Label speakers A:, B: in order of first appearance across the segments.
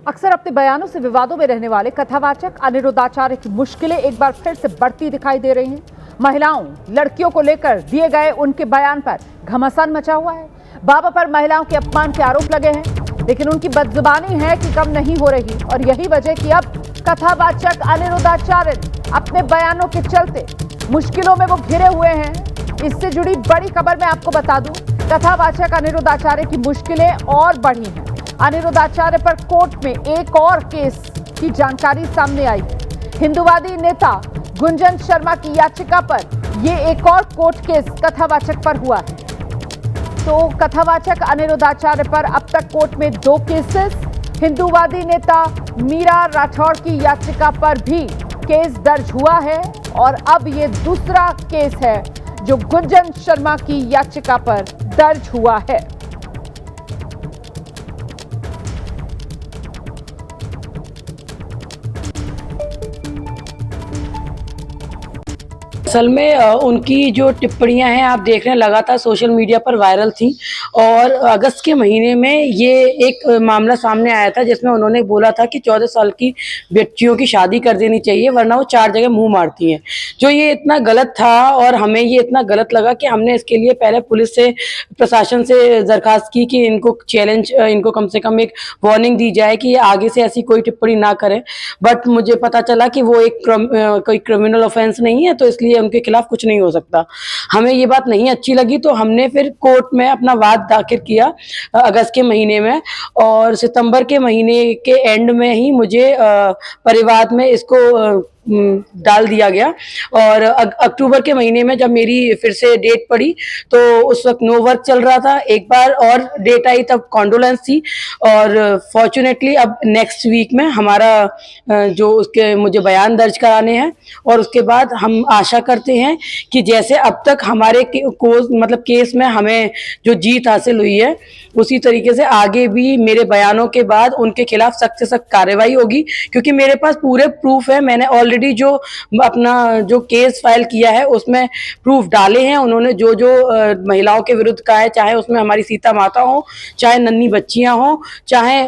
A: अक्सर अपने बयानों से विवादों में रहने वाले कथावाचक अनिरुद्धाचार्य की मुश्किलें एक बार फिर से बढ़ती दिखाई दे रही हैं। महिलाओं, लड़कियों को लेकर दिए गए उनके बयान पर घमासान मचा हुआ है। बाबा पर महिलाओं के अपमान के आरोप लगे हैं, लेकिन उनकी बदजुबानी है कि कम नहीं हो रही और यही वजह कि अब कथावाचक अनिरुद्धाचार्य अपने बयानों के चलते मुश्किलों में वो घिरे हुए हैं। इससे जुड़ी बड़ी खबर मैं आपको बता दूं, कथावाचक अनिरुद्धाचार्य की मुश्किलें और बढ़ी हैं। अनिरुद्धाचार्य पर कोर्ट में एक और केस की जानकारी सामने आई। हिंदूवादी नेता गुंजन शर्मा की याचिका पर यह एक और कोर्ट केस कथावाचक पर हुआ है। तो कथावाचक अनिरुद्धाचार्य पर अब तक कोर्ट में 2 केसेस, हिंदूवादी नेता मीरा राठौड़ की याचिका पर भी केस दर्ज हुआ है और अब ये दूसरा केस है जो गुंजन शर्मा की याचिका पर दर्ज हुआ है।
B: असल में उनकी जो टिप्पणियां हैं आप देख रहे हैं लगातार सोशल मीडिया पर वायरल थी और अगस्त के महीने में ये एक मामला सामने आया था जिसमें उन्होंने बोला था कि 14 साल की बच्चियों की शादी कर देनी चाहिए वरना वो 4 जगह मुंह मारती हैं। जो ये इतना गलत था और हमें ये इतना गलत लगा कि हमने इसके लिए पहले पुलिस से, प्रशासन से दरखास्त की कि इनको चैलेंज, इनको कम से कम एक वार्निंग दी जाए कि ये आगे से ऐसी कोई टिप्पणी ना करें। बट मुझे पता चला कि वो एक कोई क्रिमिनल ऑफेंस नहीं है, तो इसलिए उनके खिलाफ कुछ नहीं हो सकता। हमें ये बात नहीं अच्छी लगी तो हमने फिर कोर्ट में अपना वाद दाखिल किया अगस्त के महीने में और सितंबर के महीने के एंड में ही मुझे परिवाद में इसको डाल दिया गया। और अक्टूबर के महीने में जब मेरी फिर से डेट पड़ी तो उस वक्त नो वर्क चल रहा था। एक बार और डेट आई तब कॉन्डोलेंस थी और फॉर्चुनेटली अब नेक्स्ट वीक में हमारा जो उसके मुझे बयान दर्ज कराने हैं और उसके बाद हम आशा करते हैं कि जैसे अब तक हमारे केस में हमें जो जीत हासिल हुई है उसी तरीके से आगे भी मेरे बयानों के बाद उनके खिलाफ सख्त से सख्त कार्रवाई होगी, क्योंकि मेरे पास पूरे प्रूफ है। मैंने ऑलरेडी जो अपना जो केस फाइल किया है उसमें प्रूफ डाले हैं। उन्होंने जो महिलाओं के विरुद्ध कहा है, चाहे उसमें हमारी सीता माता हो, चाहे नन्ही बच्चियां हो, चाहे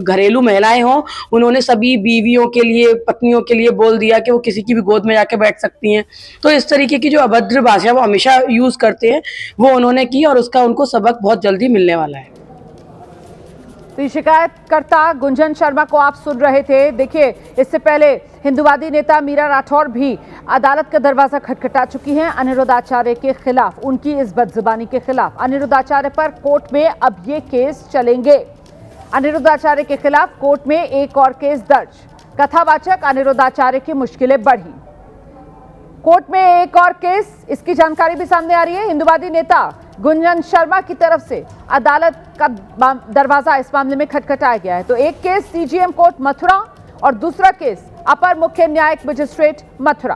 B: घरेलू महिलाएं हो, उन्होंने सभी बीवियों के लिए, पत्नियों के लिए बोल दिया कि वो किसी की भी गोद में जाके बैठ सकती हैं। तो इस तरीके की जो अभद्र भाषा वो हमेशा यूज करते हैं वो उन्होंने की और उसका उनको सबक बहुत जल्दी मिलने वाला है।
A: तो शिकायतकर्ता गुंजन शर्मा को आप सुन रहे थे। देखिए, इससे पहले हिंदूवादी नेता मीरा राठौड़ भी अदालत का दरवाजा खटखटा चुकी हैं अनिरुद्धाचार्य के खिलाफ, उनकी इस बदजुबानी के खिलाफ। अनिरुद्धाचार्य पर कोर्ट में अब ये केस चलेंगे। अनिरुद्धाचार्य के खिलाफ कोर्ट में एक और केस दर्ज। कथावाचक अनिरुद्धाचार्य की मुश्किलें बढ़ी। कोर्ट में एक और केस, इसकी जानकारी भी सामने आ रही है। हिंदूवादी नेता गुंजन शर्मा की तरफ से अदालत का दरवाजा इस मामले में खटखटाया गया है। तो एक केस सीजीएम कोर्ट मथुरा और दूसरा केस अपर मुख्य न्यायिक मजिस्ट्रेट मथुरा।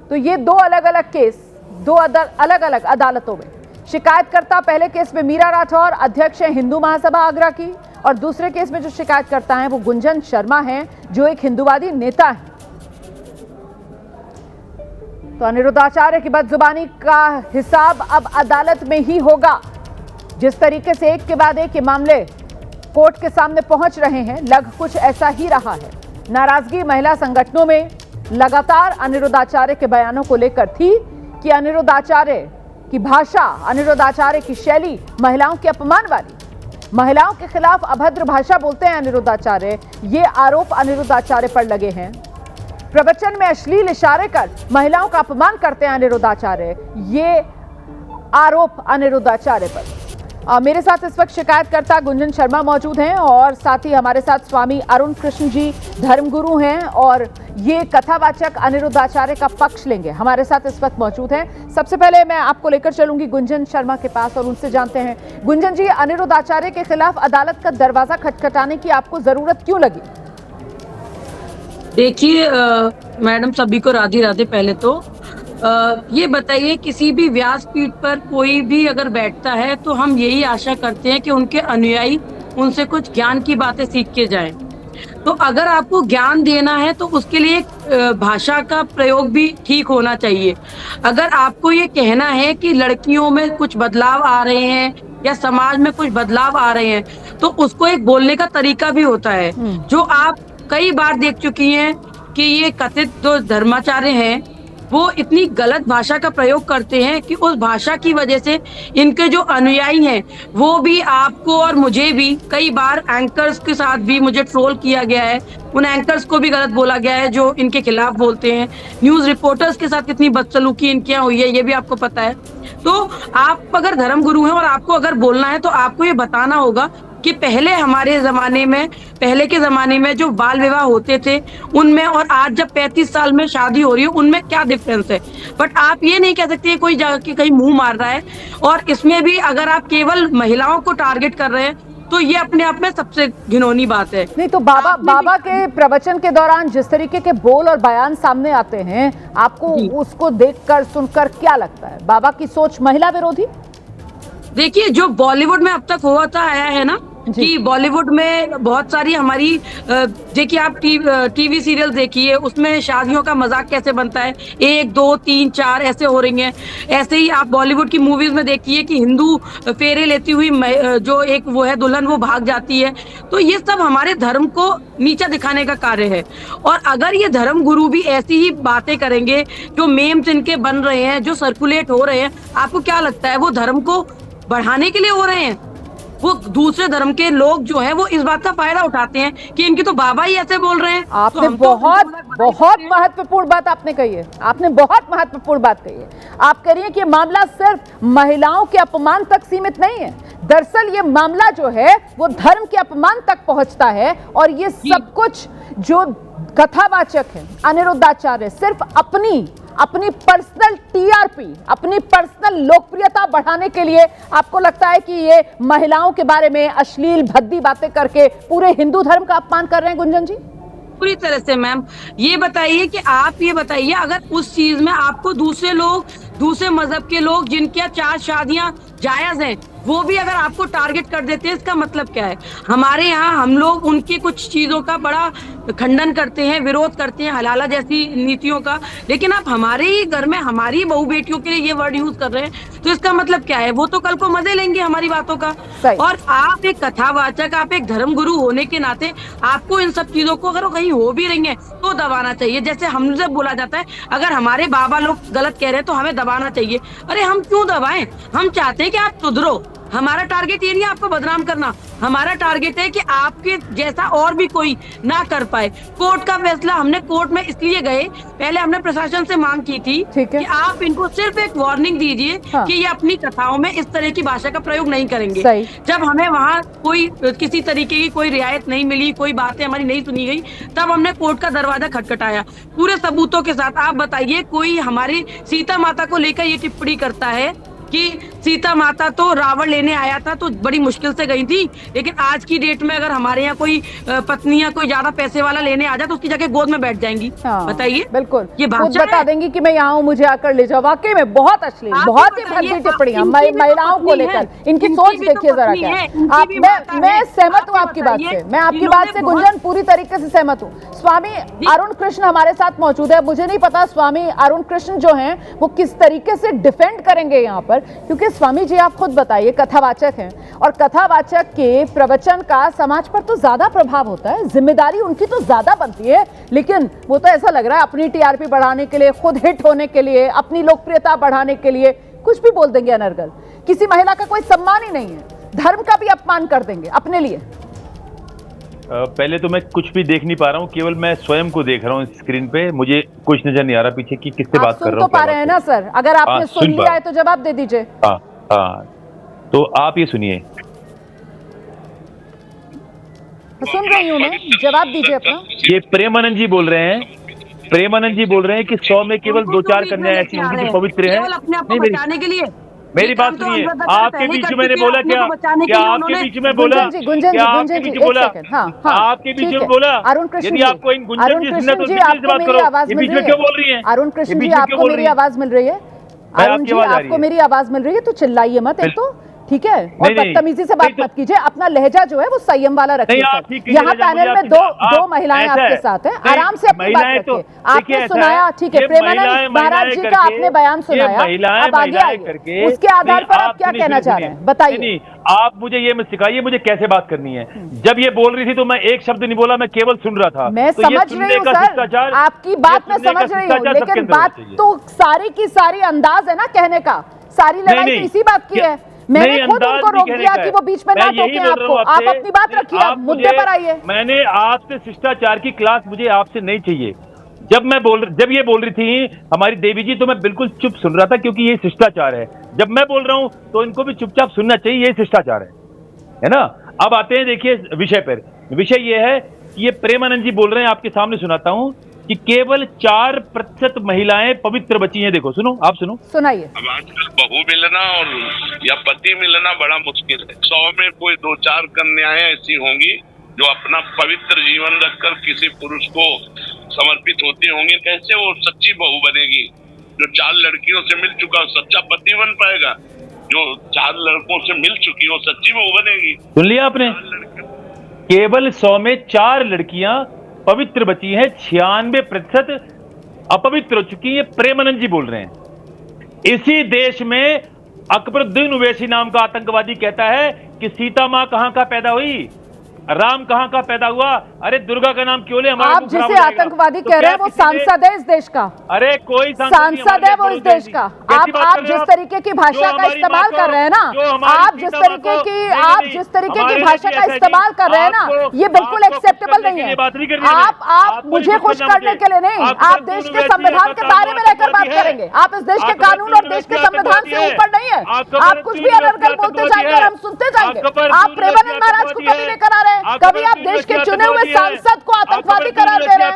A: तो ये 2 अलग अलग केस 2 अलग अलग अदालतों में। शिकायतकर्ता पहले केस में मीरा राठौर, अध्यक्ष है हिंदू महासभा आगरा की, और दूसरे केस में जो शिकायतकर्ता हैं वो गुंजन शर्मा हैं जो एक हिंदूवादी नेता है। तो अनिरुद्धाचार्य की बदजुबानी का हिसाब अब अदालत में ही होगा। जिस तरीके से एक के बाद एक ये मामले कोर्ट के सामने पहुंच रहे हैं, लग कुछ ऐसा ही रहा है। नाराजगी महिला संगठनों में लगातार अनिरुद्धाचार्य के बयानों को लेकर थी कि अनिरुद्धाचार्य की भाषा, अनिरुद्धाचार्य की शैली महिलाओं के अपमान वाली, महिलाओं के खिलाफ अभद्र भाषा बोलते हैं अनिरुद्धाचार्य। ये आरोप अनिरुद्धाचार्य पर लगे हैं। प्रवचन में अश्लील इशारे कर महिलाओं का अपमान करते हैं अनिरुद्धाचार्य, ये आरोप अनिरुद्धाचार्य पर। मेरे साथ इस वक्त शिकायतकर्ता गुंजन शर्मा मौजूद हैं और साथ ही हमारे साथ स्वामी अरुण कृष्ण जी धर्मगुरु हैं और ये कथावाचक अनिरुद्धाचार्य का पक्ष लेंगे, हमारे साथ इस वक्त मौजूद हैं। सबसे पहले मैं आपको लेकर चलूंगी गुंजन शर्मा के पास और उनसे जानते हैं, गुंजन जी, अनिरुद्धाचार्य के खिलाफ अदालत का दरवाजा खटखटाने की आपको जरूरत क्यों लगी?
B: देखिए मैडम, सभी को राधे राधे। पहले तो ये बताइए, किसी भी व्यासपीठ पर कोई भी अगर बैठता है तो हम यही आशा करते हैं कि उनके अनुयायी उनसे कुछ ज्ञान की बातें सीख के जाएं। तो अगर आपको ज्ञान देना है तो उसके लिए भाषा का प्रयोग भी ठीक होना चाहिए। अगर आपको ये कहना है कि लड़कियों में कुछ बदलाव आ रहे हैं या समाज में कुछ बदलाव आ रहे हैं, तो उसको एक बोलने का तरीका भी होता है, जो आप कई बार देख चुकी हैं कि ये कथित जो धर्माचार्य हैं, वो इतनी गलत भाषा का प्रयोग करते हैं कि उस भाषा की वजह से इनके जो अनुयायी हैं, वो भी आपको और मुझे भी कई बार एंकर्स के साथ भी मुझे ट्रोल किया गया है। उन एंकर्स को भी गलत बोला गया है जो इनके खिलाफ बोलते हैं। न्यूज़ रिपोर्टर्स के साथ कितनी बदसलूकी इनके यहाँ हुई है, ये भी आपको पता है। तो आप अगर धर्मगुरु हैं और आपको अगर बोलना है, तो आपको ये बताना होगा कि पहले हमारे ज़माने में, पहले के ज़माने में जो बाल विवाह होते थे, उनमें और आज जब 35 साल में शादी हो रही है, उनमें क्या डिफरेंस है। बट आप ये नहीं कह सकते कोई जाके कहीं मुँह मार रहा है। और इसमें भी अगर आप केवल महिलाओं को टारगेट कर रहे हैं, तो ये अपने आप में सबसे घिनौनी बात है।
A: नहीं तो बाबा के प्रवचन के दौरान जिस तरीके के बोल और बयान सामने आते हैं, आपको उसको देखकर सुनकर क्या लगता है? बाबा की सोच महिला विरोधी?
B: देखिए, जो बॉलीवुड में अब तक होता आया है ना, कि बॉलीवुड में बहुत सारी हमारी, देखिए आप टीवी सीरियल देखिए, उसमें शादियों का मजाक कैसे बनता है, 1 2 3 4 ऐसे हो रही हैं। ऐसे ही आप बॉलीवुड की मूवीज में देखिए कि हिंदू फेरे लेती हुई जो एक वो है दुल्हन, वो भाग जाती है। तो ये सब हमारे धर्म को नीचा दिखाने का कार्य है। और अगर ये धर्म गुरु भी ऐसी ही बातें करेंगे, जो मेम्स इनके बन रहे हैं, जो सर्कुलेट हो रहे हैं, आपको क्या लगता है वो धर्म को बढ़ाने के लिए हो रहे हैं? वो दूसरे धर्म के लोग जो हैं, वो इस बात का फायदा उठाते हैं कि इनकी तो बाबा ही ऐसे बोल रहे हैं।
A: आपने बहुत महत्वपूर्ण बात आपने कही है। आपने बहुत महत्वपूर्ण बात कही है। आप कह रही हैं कि ये मामला सिर्फ महिलाओं के अपमान तक सीमित नहीं है। दरअसल ये मामला जो है वो धर्म के अपमान तक पहुंचता है। और ये सब कुछ जो कथावाचक है अनिरुद्धाचार्य सिर्फ अपनी पर्सनल टीआरपी, अपनी पर्सनल लोकप्रियता बढ़ाने के लिए, आपको लगता है कि ये महिलाओं के बारे में अश्लील भद्दी बातें करके पूरे हिंदू धर्म का अपमान कर रहे हैं? गुंजन जी,
B: पूरी तरह से। मैम ये बताइए कि आप ये बताइए, अगर उस चीज में आपको दूसरे लोग, दूसरे मजहब के लोग जिनके 4 शादियां जायज हैं, वो भी अगर आपको टारगेट कर देते हैं, इसका मतलब क्या है? हमारे यहाँ हम लोग उनकी कुछ चीजों का बड़ा खंडन करते हैं, विरोध करते हैं, हलाला जैसी नीतियों का, लेकिन आप हमारे ही घर में हमारी बहू बेटियों के लिए ये वर्ड यूज कर रहे हैं, तो इसका मतलब क्या है? वो तो कल को मजे लेंगे हमारी बातों का। और आप एक कथावाचक, आप एक धर्मगुरु होने के नाते आपको इन सब चीजों को अगर कहीं हो भी रही है तो दबाना चाहिए। जैसे हमसे बोला जाता है, अगर हमारे बाबा लोग गलत कह रहे हैं तो हमें दबाना चाहिए। अरे हम क्यों दबाएं? हम चाहते हैं कि आप सुधरो। हमारा टारगेट ये नहीं है आपको बदनाम करना, हमारा टारगेट है कि आपके जैसा और भी कोई ना कर पाए। कोर्ट का फैसला, हमने कोर्ट में इसलिए गए, पहले हमने प्रशासन से मांग की थी कि आप इनको सिर्फ एक वार्निंग दीजिए कि ये अपनी कथाओं में इस तरह की भाषा का प्रयोग नहीं करेंगे। जब हमें वहाँ कोई किसी तरीके की कोई रियायत नहीं मिली, कोई बातें हमारी नहीं सुनी गई, तब हमने कोर्ट का दरवाजा खटखटाया पूरे सबूतों के साथ। आप बताइए, कोई हमारी सीता माता को लेकर ये टिप्पणी करता है कि सीता माता तो रावण लेने आया था तो बड़ी मुश्किल से गई थी, लेकिन आज की डेट में अगर हमारे यहाँ कोई पत्नियां कोई ज्यादा पैसे वाला लेने आ जाए तो उसकी जगह गोद में बैठ जाएंगी। बताइए,
A: बिल्कुल
B: ये
A: खुद बता देंगी कि मैं यहाँ हूँ, मुझे आकर ले जाओ। वाकई में बहुत अश्लील, बहुत ही भद्दी टिप्पणियां महिलाओं को लेकर। इनकी सोच देखिए जरा क्या है। मैं सहमत हूँ आपकी बात से, मैं आपकी बात से गुंजन पूरी तरीके से सहमत हूँ। स्वामी अरुण कृष्ण हमारे साथ मौजूद है। मुझे नहीं पता स्वामी अरुण कृष्ण जो हैं वो किस तरीके से डिफेंड करेंगे यहाँ पर, क्योंकि स्वामी जी आप खुद बताइए कथावाचक हैं और कथावाचक के प्रवचन का समाज पर तो ज्यादा प्रभाव होता है, जिम्मेदारी उनकी तो ज्यादा बनती है, लेकिन वो तो ऐसा लग रहा है अपनी टीआरपी बढ़ाने के लिए, खुद हिट होने के लिए, अपनी लोकप्रियता बढ़ाने के लिए कुछ भी बोल देंगे अनर्गल। किसी महिला का कोई सम्मान ही नहीं है, धर्म का भी अपमान कर देंगे अपने लिए।
C: पहले तो मैं कुछ भी देख नहीं पा रहा हूँ, केवल मैं स्वयं को देख रहा हूँ स्क्रीन पे। मुझे कुछ नजर नहीं आ रहा पीछे कि किससे बात कर रहा हूँ।
A: तो पा रहे हैं ना सर? अगर आपने सुन लिया है तो जवाब दे दीजिए।
C: हाँ, तो आप ये सुनिए।
A: सुन रही हूँ मैं, जवाब दीजिए अपना।
C: ये प्रेमानंद जी बोल रहे हैं, प्रेमानंद जी बोल रहे हैं कि 100 में केवल 2-4 कन्याएं ऐसी होंगी जो पवित्र है। नहीं, मेरी बात सुनिए। आपके बीच में मैंने बोला क्या? क्या आपके बीच में बोला? क्या आपके बीच में बोला? आपके बीच में बोला? यदि आपको इन गुंजन जी सुनना तो बात करो। ये बीच में क्यों बोल रही हैं?
A: अरुण कृष्ण जी, आपको मेरी आवाज मिल रही है? अरुण जी, आपको मेरी आवाज मिल रही है तो चिल्लाइए मत। एक तो ठीक है, और बदतमीजी से बात मत कीजिए, अपना लहजा जो है वो संयम वाला रखिए। यहाँ पैनल में दो महिलाएं आपके साथ हैं, आराम से अपनी बात रखिए। आपने सुनाया, ठीक है, प्रेमानंद महाराज जी का आपने बयान सुनाया, अब आगे आइए, उसके आधार पर आप क्या कहना चाह रहे हैं बताइए।
C: आप मुझे ये मत सिखाइए मुझे कैसे बात करनी है। जब ये बोल रही थी तो मैं एक शब्द नहीं बोला, मैं केवल सुन रहा था।
A: मैं समझ रही हूँ सर, आपकी बात मैं समझ रही हूँ, लेकिन बात तो सारी की सारी अंदाज है ना कहने का, सारी लड़ाई तो इसी बात की है। मैंने खुद उनको रोक दिया कि वो बीच में ना टोके आपको, आप अपनी बात रखिए, आप मुद्दे पर आइए।
C: मैंने आपसे शिष्टाचार की क्लास मुझे आपसे नहीं चाहिए। जब ये बोल रही थी हमारी देवी जी तो मैं बिल्कुल चुप सुन रहा था, क्योंकि ये शिष्टाचार है। जब मैं बोल रहा हूं तो इनको भी चुपचाप सुनना चाहिए, ये शिष्टाचार है ना। अब आते हैं देखिए विषय पर। विषय ये है कि ये प्रेमानंद जी बोल रहे हैं, आपके सामने सुनाता हूं कि केवल 4% महिलाएं पवित्र बची हैं। देखो, सुनो, आप सुनो,
A: सुनाइए।
D: अब आजकल बहू मिलना और या पति मिलना बड़ा मुश्किल है। 100 में कोई 2-4 कन्याएं ऐसी होंगी जो अपना पवित्र जीवन रखकर किसी पुरुष को समर्पित होती होंगी। कैसे वो सच्ची बहू बनेगी? जो 4 लड़कियों से मिल चुका सच्चा पति बन पाएगा? जो 4 लड़कों से मिल चुकी वो सच्ची बहू बनेगी?
C: सुन लिया आपने? केवल 100 में 4 लड़कियां पवित्र बची हैं, 96% अपवित्र हो चुकी है। प्रेमानंद जी बोल रहे हैं। इसी देश में अकबरुद्दीन ओवैसी नाम का आतंकवादी कहता है कि सीता माँ कहाँ का पैदा हुई, राम कहाँ का पैदा हुआ। अरे दुर्गा का नाम क्यों ले?
A: आप जिसे आतंकवादी कह रहे हैं वो सांसद है इस देश का।
C: अरे कोई
A: सांसद है वो इस देश का। आप जिस तरीके की भाषा का इस्तेमाल कर रहे हैं ना, आप जिस तरीके की भाषा का इस्तेमाल कर रहे हैं ना, ये बिल्कुल एक्सेप्टेबल नहीं है। आप मुझे खुश करने के लिए नहीं, आप देश के संविधान के दायरे में रहकर बात करेंगे। आप इस देश के कानून और देश के संविधान से ऊपर नहीं है। आप कुछ भी अनर्गल बोलते जाएंगे और हम सुनते जाएंगे। आप प्रेमानंद महाराज को कभी लेकर आ रहे हैं, कभी आप देश के चुने हुए सांसद को आतंकवादी करार दे रहे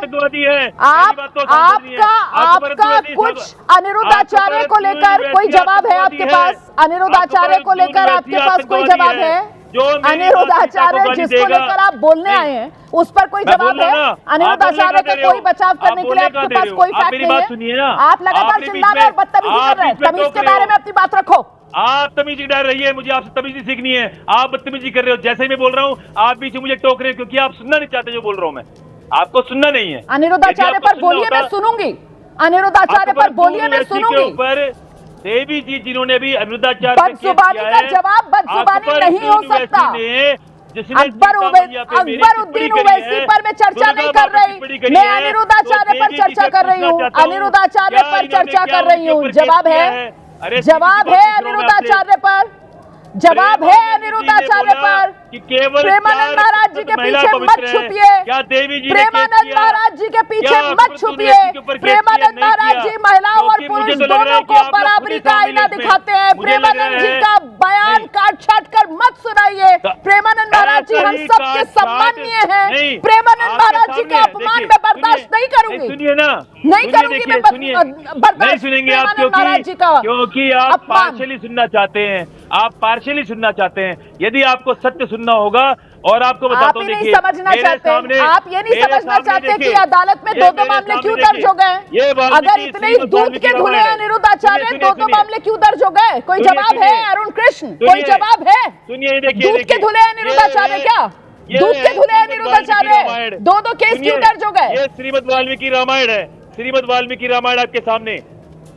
A: हैं। आपका कुछ अनिरुद्ध आचार्य को लेकर कोई जवाब है आपके पास? अनिरुद्ध आचार्य को लेकर आपके पास कोई जवाब है? अनिरुद्ध आचार्य जिसको लेकर आप बोलने आए हैं उस पर कोई जवाब है? अनिरुद्ध आचार्य का कोई बचाव करने के लिए आपके पास कोई फैक्ट नहीं है? आप लगातार चिल्ला रहे हैं और बदतमीजी कर रहे हैं। तमीज के बारे में अपनी बात रखो।
C: आप तमीजी डर रही है, मुझे आपसे तमीजी सीखनी है। आप बदतमीजी कर रहे हो, जैसे ही मैं बोल रहा हूँ आप बीच में मुझे टोक रहे हो, क्योंकि आप सुनना नहीं चाहते जो बोल रहा हूँ मैं। आपको सुनना नहीं है।
A: अनिरुद्ध आचार्य पर बोलिए, मैं सुनूंगी। अनिरुद्ध आचार्य पर बोलिए, मैं सुनूंगी।
C: देवी जी जिन्होंने भी अनिरुद्ध आचार्य
A: बदजुबानी का जवाब बदजुबानी नहीं हो सकता। अकबरुद्दीन ओवैसी पर मैं चर्चा नहीं कर रही, मैं अनिरुद्ध आचार्य पर चर्चा कर रही हूँ। अनिरुद्ध आचार्य पर चर्चा कर रही हूँ। जवाब है अनिरुद्ध आचार्य पर, जवाब है अनिरुद्ध आचार्य पर। प्रेमानंद महाराज जी के पीछे मत छुपिए, प्रेमानंद महाराज जी के पीछे मत छुपिए। प्रेमानंद महाराज जी महिलाओं और पुरुष दोनों को बराबरी का आईना दिखाते हैं। प्रेमानंद जी का बयान काट छाट कर मत सुनाइए। प्रेमानंद महाराज जी हम सबके सम्माननीय हैं। प्रेमानंद महाराज जी के अपमान में बर्दाश्त नहीं करूंगी,
C: सुनिए ना,
A: नहीं करूंगी मैं बर्दाश्त प्रेमानंद महाराज जी का,
C: क्योंकि आप पार्शियली सुनना चाहते हैं। आप पार्शियली सुनना चाहते हैं। यदि आपको सत्य सुनना होगा और आपको बताता हूं, देखिए,
A: समझना चाहते आप ये नहीं समझना चाहते कि अदालत में 2-2 मामले क्यों दर्ज हो गए? अगर इतने ही दूध के धुले अनिरुद्ध आचार्य, 2-2 मामले क्यों दर्ज हो गए? कोई जवाब है अरुण कृष्ण? कोई जवाब है?
C: सुनिए, देखिए,
A: दूध के धुले अनिरुद्ध आचार्य, क्या दूध के धुले अनिरुद्ध आचार्य 2-2 केस क्यों दर्ज हो गए?
C: ये श्रीमद् वाल्मीकि रामायण है। श्रीमद् वाल्मीकि रामायण आपके सामने,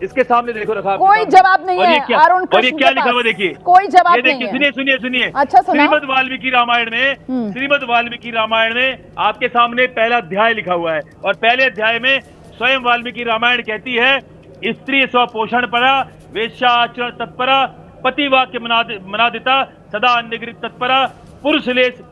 C: इसके सामने देखो रखा।
A: कोई जवाब नहीं है अरुण कृष्ण।
C: और ये क्या लिखा हुआ देखिए,
A: कोई जवाब नहीं है।
C: सुनिए।
A: अच्छा,
C: श्रीमद् वाल्मीकि रामायण में, श्रीमद् वाल्मीकि रामायण में आपके सामने पहला अध्याय लिखा हुआ है, और पहले अध्याय में स्वयं वाल्मीकि रामायण कहती है, स्त्री स्वपोषण परा, वेश्याचरण तत्परा, पति वाक्य मनादिता, सदा अन्यगृह तत्परा, पुरुषलेषु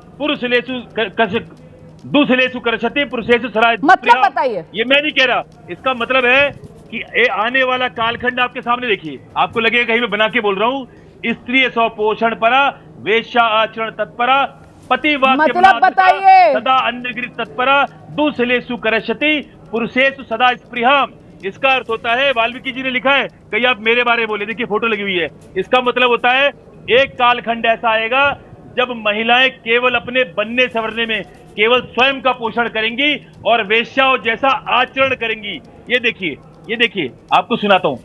C: दुसलेषु करशति, पुरुषेषु सराय।
A: मतलब बताइए।
C: ये मैं नहीं कह रहा, इसका मतलब है कि आने वाला कालखंड आपके सामने देखिए। आपको लगेगा कहीं मैं बना के बोल रहा हूँ। स्त्री स्वपोषण परा, वेश्या आचरण तत्परा, पति वाक्य
A: मतलब बताइए।
C: सदा अन्यगृह तत्परा, दुसलेषु करशति, पुरुषेषु सदा स्पृहाम। इसका अर्थ होता है, वाल्मीकि जी ने लिखा है, कहीं आप मेरे बारे में बोले, देखिए फोटो लगी हुई है। इसका मतलब होता है एक कालखंड ऐसा आएगा जब महिलाएं केवल अपने बनने संवरने में केवल स्वयं का पोषण करेंगी और वेश्याओं जैसा आचरण करेंगी। ये देखिए आपको सुनाता हूं।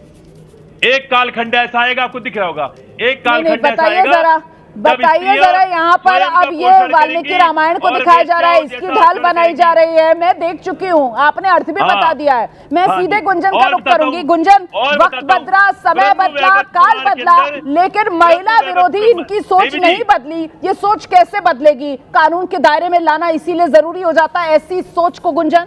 C: एक कालखंड ऐसा आएगा, आपको दिख रहा होगा, एक कालखंड
A: बताइए जरा, बताइए जरा यहाँ पर अब ये वाल्मीकि रामायण को दिखाया जा रहा है, इसकी ढाल बनाई जा रही है। मैं देख चुकी हूँ, आपने अर्थ भी बता दिया है। मैं सीधे गुंजन का रुख करूंगी। गुंजन, वक्त बदला, समय बदला, काल बदला, लेकिन महिला विरोधी इनकी सोच नहीं बदली। ये सोच कैसे बदलेगी? कानून के दायरे में लाना इसीलिए जरूरी हो जाता है ऐसी सोच को। गुंजन,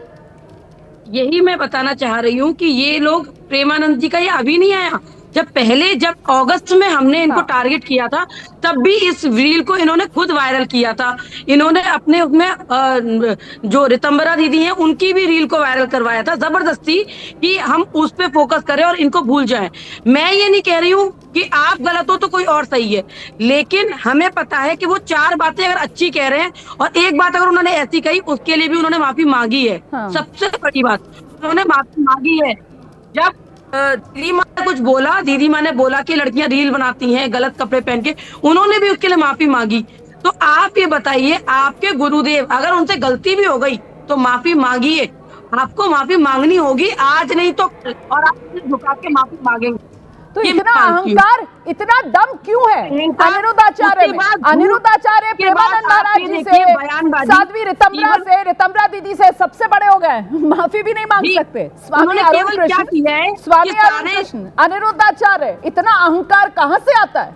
B: यही मैं बताना चाह रही हूँ कि ये लोग, प्रेमानंद जी का ये अभी नहीं आया, जब अगस्त में हमने इनको टारगेट किया था तब भी इस रील को इन्होंने खुद वायरल किया था। इन्होंने अपने उसमें जो रितंबरा दीदी हैं उनकी भी रील को वायरल करवाया था जबरदस्ती कि हम उस पे फोकस करें और इनको भूल जाएं। मैं ये नहीं कह रही हूँ कि आप गलत हो तो कोई और सही है, लेकिन हमें पता है कि वो 4 बातें अगर अच्छी कह रहे हैं और एक बात अगर उन्होंने ऐसी कही उसके लिए भी उन्होंने माफी मांगी है। सबसे बड़ी बात, उन्होंने माफी मांगी है। जब दीदी माँ ने कुछ बोला, दीदी माँ ने बोला कि लड़कियां रील बनाती हैं गलत कपड़े पहन के, उन्होंने भी उसके लिए माफी मांगी। तो आप ये बताइए, आपके गुरुदेव, अगर उनसे गलती भी हो गई तो माफी मांगिए। आपको माफी मांगनी होगी, आज नहीं तो कल, और आप झुका के माफी मांगेंगे।
A: तो इतना अहंकार, इतना दम क्यों है अनिरुद्धाचार्य में? अनिरुद्धाचार्य प्रेमानंद महाराज जी से, साध्वी रितंबरा से, रितंबरा दीदी से सबसे बड़े हो गए, माफी भी नहीं मांग सकते। स्वामी अरुण कृष्ण, स्वामी अरुण कृष्ण, अनिरुद्धाचार्य, इतना अहंकार कहाँ से आता है?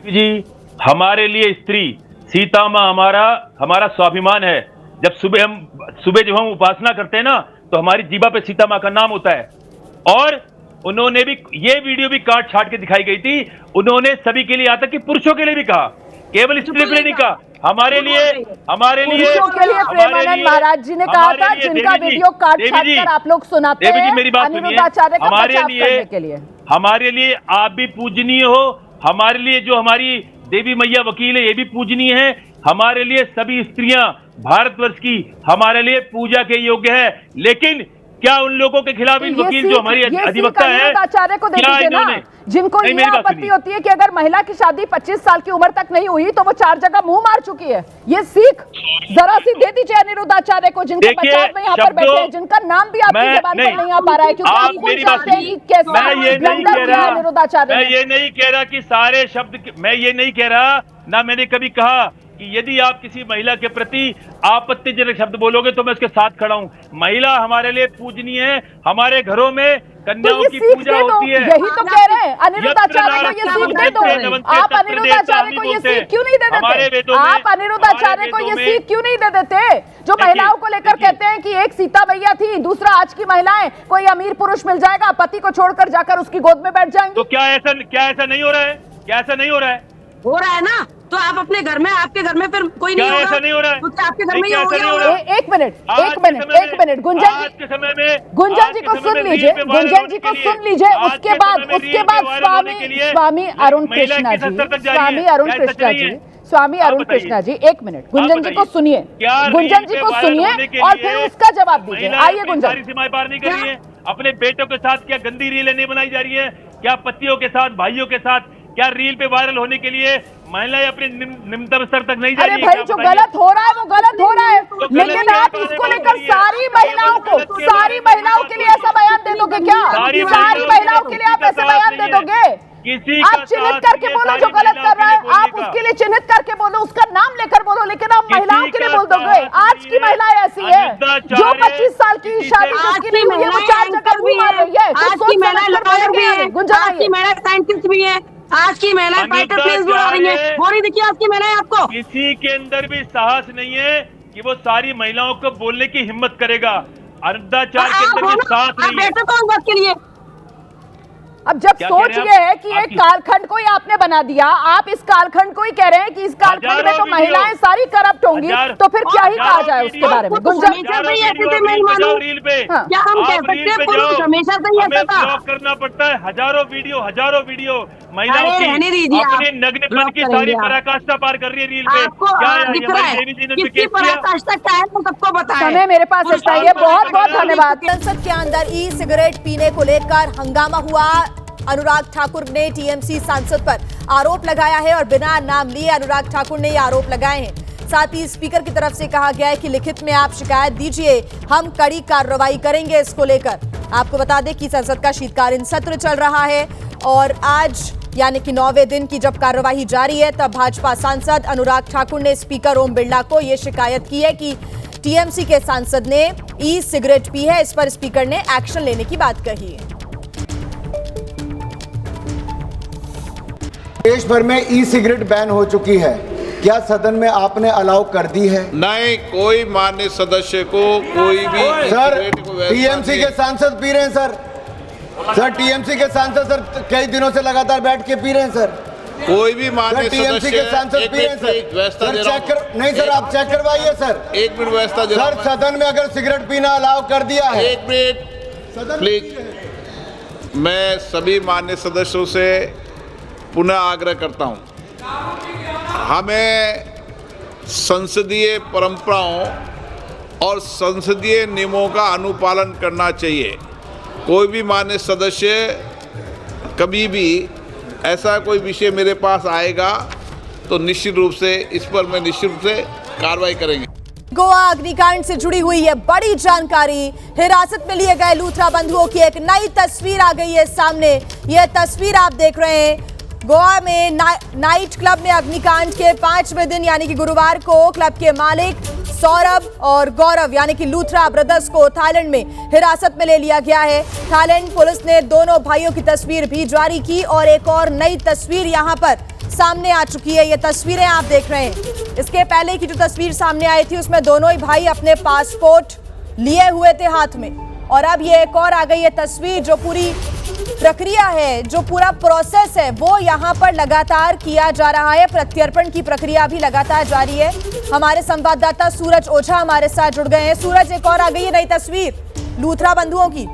C: जी, हमारे लिए स्त्री सीता माँ हमारा स्वाभिमान है। जब सुबह जब हम उपासना करते हैं ना, तो हमारी जीवा पे सीता माँ का नाम होता है। और उन्होंने भी ये वीडियो भी काट छाट के दिखाई गई थी। उन्होंने सभी के लिए, आता कि पुरुषों के लिए भी कहा, केवल स्त्री के लिए नहीं कहा, हमारे लिए
A: पुरुषों के लिए प्रेमानंद महाराज जी ने कहा था, जिनका वीडियो काट छाट कर आप लोग सुनाते हैं।
C: मेरी बात
A: अनिरुद्धाचार्य का बचाव करने के लिए,
C: हमारे लिए आप भी पूजनीय हो, हमारे लिए जो हमारी देवी मैया वकील है ये भी पूजनीय है। हमारे लिए सभी स्त्रियां भारतवर्ष की हमारे लिए पूजा के योग्य है। लेकिन क्या उन लोगों के खिलाफ इन वकील जो हमारी अधिवक्ता है,
A: आचार्य को देखिए ना, जिनको ये आपत्ति होती है कि अगर महिला की शादी 25 साल की उम्र तक नहीं हुई तो वो 4 जगह मुंह मार चुकी है। ये सीख जरा सी दे दीजिए अनिरुद्धाचार्य को, जिनके बचाव में यहाँ पर बैठे हैं, जिनका नाम भी आपकी जुबान पर नहीं आ पा रहा है, क्योंकि आप खुद जानते हैं कि कैसा ब्लंडर किया अनिरुद्धाचार्य ने।
C: मैं ये नहीं कह रहा कि सारे शब्द, मैं ये नहीं कह रहा, ना मैंने कभी कहा कि यदि आप किसी महिला के प्रति आपत्तिजनक शब्द बोलोगे तो मैं उसके साथ खड़ा हूं। महिला हमारे लिए पूजनीय है, हमारे घरों में कन्याओं की पूजा होती है।
A: यही तो कह रहे हैं, अनिरुद्धाचार्य को ये सीख दे दो। आप अनिरुद्धाचार्य को ये सीख क्यों नहीं दे देते? आप अनिरुद्धाचार्य को ये सीख क्यों नहीं दे देते? जो महिलाओं को लेकर कहते हैं कि एक सीता मैया थी, दूसरा आज की महिलाएं, कोई अमीर पुरुष मिल जाएगा, पति को छोड़कर जाकर उसकी गोद में बैठ जाएंगे।
C: तो क्या ऐसा नहीं हो रहा है? क्या ऐसा नहीं हो रहा है?
B: हो रहा है ना, तो आप अपने घर में, आपके घर में फिर कोई नहीं होगा,
C: ऐसा नहीं हो रहा है?
B: तो आपके घर में ही हो गया।
A: एक मिनट गुंजन जी को सुन लीजिए, गुंजन जी को सुन लीजिए। उसके बाद स्वामी अरुण कृष्णा जी, स्वामी अरुण कृष्णा जी, 1 मिनट गुंजन जी को सुनिए, गुंजन जी को सुनिए और फिर उसका जवाब दीजिए। आइए गुंजन।
C: सारी सीमाएं पार नहीं कर रही है, अपने बेटों के साथ क्या गंदी रीलें नहीं बनाई जा रही है? क्या पतियों के साथ, भाइयों के साथ, क्या रील पे वायरल होने के लिए महिलाएं अपने निम्नतम स्तर तक नहीं जा रही?
A: अरे भाई, जो गलत हो रहा है वो गलत हो रहा है, लेकिन आप इसको लेकर सारी महिलाओं के लिए ऐसा बयान दे दोगे क्या? सारी महिलाओं के लिए आप ऐसे बयान दे दोगे? आप चिन्हित करके बोलो जो गलत कर रहा है, आप उसके लिए चिन्हित करके बोलो, उसका नाम लेकर बोलो, लेकिन आप महिलाओं के लिए बोल दोगे। आज की महिलाएं ऐसी है जो 25 साल की शादी जिसकी नहीं हुई है वो 4 जगह मुंह मार रही है।
B: आज की महिलाएं लॉयर भी है, आज की महिलाएं साइंटिस्ट भी है, आज की महिलाएं फाइटर प्लेस भी हो रही है। वो नहीं दिखी आज की महिलाएं आपको?
C: किसी के अंदर भी साहस नहीं है कि वो सारी महिलाओं को बोलने की हिम्मत करेगा। अनिरुद्धाचार्य के अंदर भी साहस नहीं है।
B: कौन बात के लिए?
A: अब जब सोच ये है कि एक कालखंड को ही आपने बना दिया, आप इस कालखंड को ही कह रहे हैं कि इस कालखंड में तो महिलाएं सारी करप्ट होंगी, तो फिर क्या ही कहा जाए उसके बारे में? गुंजन,
B: क्या हम कह सकते हैं पुरुष हमेशा से ही ऐसा था?
C: ब्लॉक करना पड़ता है, हजारों वीडियो महिलाओं की अपने नग्नपन की सारी पराकाष्ठा पार कर रही है रील पे।
B: किसकी पराकाष्ठा क्या है वो सबको बताएं।
A: समय मेरे पास इतना ही है, बहुत बहुत धन्यवाद।
E: संसद के अंदर ई सिगरेट पीने को लेकर हंगामा हुआ। अनुराग ठाकुर ने टीएमसी सांसद पर आरोप लगाया है और बिना नाम लिए अनुराग ठाकुर ने ये आरोप लगाए हैं। साथ ही स्पीकर की तरफ से कहा गया है कि लिखित में आप शिकायत दीजिए, हम कड़ी कार्रवाई करेंगे इसको लेकर। आपको बता दें कि संसद का शीतकालीन सत्र चल रहा है और आज यानी कि 9वें दिन की जब कार्यवाही जारी है, तब भाजपा सांसद अनुराग ठाकुर ने स्पीकर ओम बिरला को यह शिकायत की है कि टीएमसी के सांसद ने ई सिगरेट पी है। इस पर स्पीकर ने एक्शन लेने की बात कही है।
F: देश भर में ई सिगरेट बैन हो चुकी है, क्या सदन में आपने अलाउ कर दी है?
G: नहीं, कोई मान्य सदस्य को कोई भी
F: सर टीएमसी के सांसद पी रहे हैं सर टीएमसी के सांसद सर कई दिनों से लगातार बैठ के पी रहे हैं सर।
G: कोई भी मान्य
F: टीएमसी के सांसद पी रहे हैं सर चेक कर नहीं सर, आप चेक करवाइए सर।
G: एक मिनट व्यवस्था
F: सर, सदन में अगर सिगरेट पीना अलाउ कर दिया है।
G: एक मिनट प्लीज। मैं सभी मान्य सदस्यों से पुनः आग्रह करता हूं, हमें संसदीय परंपराओं और संसदीय नियमों का अनुपालन करना चाहिए। कोई भी मान्य सदस्य कभी भी ऐसा कोई विषय मेरे पास आएगा तो निश्चित रूप से इस पर मैं निश्चित रूप से कार्रवाई करेंगे।
E: गोवा अग्निकांड से जुड़ी हुई है बड़ी जानकारी। हिरासत में लिए गए लूथरा बंधुओं की एक नई तस्वीर आ गई है सामने। यह तस्वीर आप देख रहे हैं। गोवा में नाइट क्लब में अग्निकांड के 5वें दिन यानी कि गुरुवार को क्लब के मालिक सौरभ और गौरव यानी कि लूथरा ब्रदर्स को थाईलैंड में हिरासत में ले लिया गया है। थाईलैंड पुलिस ने दोनों भाइयों की तस्वीर भी जारी की और एक और नई तस्वीर यहां पर सामने आ चुकी है। ये तस्वीरें आप देख रहे हैं। इसके पहले की जो तस्वीर सामने आई थी उसमें दोनों ही भाई अपने पासपोर्ट लिए हुए थे हाथ में, और अब ये एक और आ गई है तस्वीर। जो पूरी प्रक्रिया है, जो पूरा प्रोसेस है, वो यहाँ पर लगातार किया जा रहा है। प्रत्यर्पण की प्रक्रिया भी लगातार जारी है। हमारे संवाददाता सूरज ओझा हमारे साथ जुड़ गए हैं। सूरज, एक और आ गई है नई तस्वीर लूथरा बंधुओं की।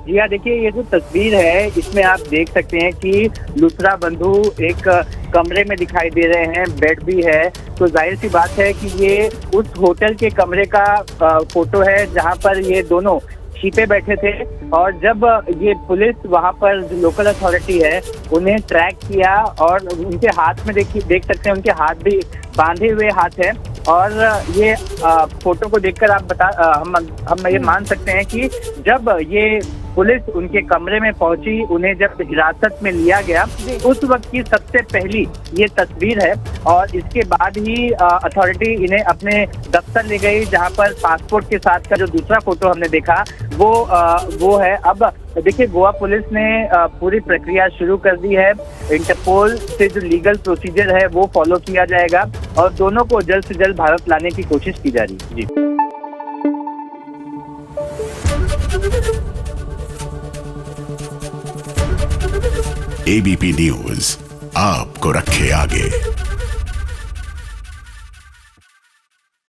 H: जी हाँ, देखिए ये जो तस्वीर है इसमें आप देख सकते हैं कि लूथरा बंधु एक कमरे में दिखाई दे रहे हैं, बेड भी है। तो जाहिर सी बात है कि ये उस होटल के कमरे का फोटो है जहां पर ये दोनों छिपे बैठे थे। और जब ये पुलिस वहां पर जो लोकल अथॉरिटी है उन्हें ट्रैक किया और उनके हाथ में देख सकते हैं, उनके हाथ भी बांधे हुए हाथ है। और ये फोटो को देखकर आप हम ये मान सकते हैं कि जब ये पुलिस उनके कमरे में पहुंची, उन्हें जब हिरासत में लिया गया, उस वक्त की सबसे पहली ये तस्वीर है। और इसके बाद ही अथॉरिटी इन्हें अपने दफ्तर ले गई, जहां पर पासपोर्ट के साथ का जो दूसरा फोटो हमने देखा वो है। अब देखिए गोवा पुलिस ने पूरी प्रक्रिया शुरू कर दी है। इंटरपोल से जो लीगल प्रोसीजर है वो फॉलो किया जाएगा और दोनों को जल्द से जल्द भारत लाने की कोशिश की जा रही है। जी
I: एबीपी न्यूज आपको रखे आगे।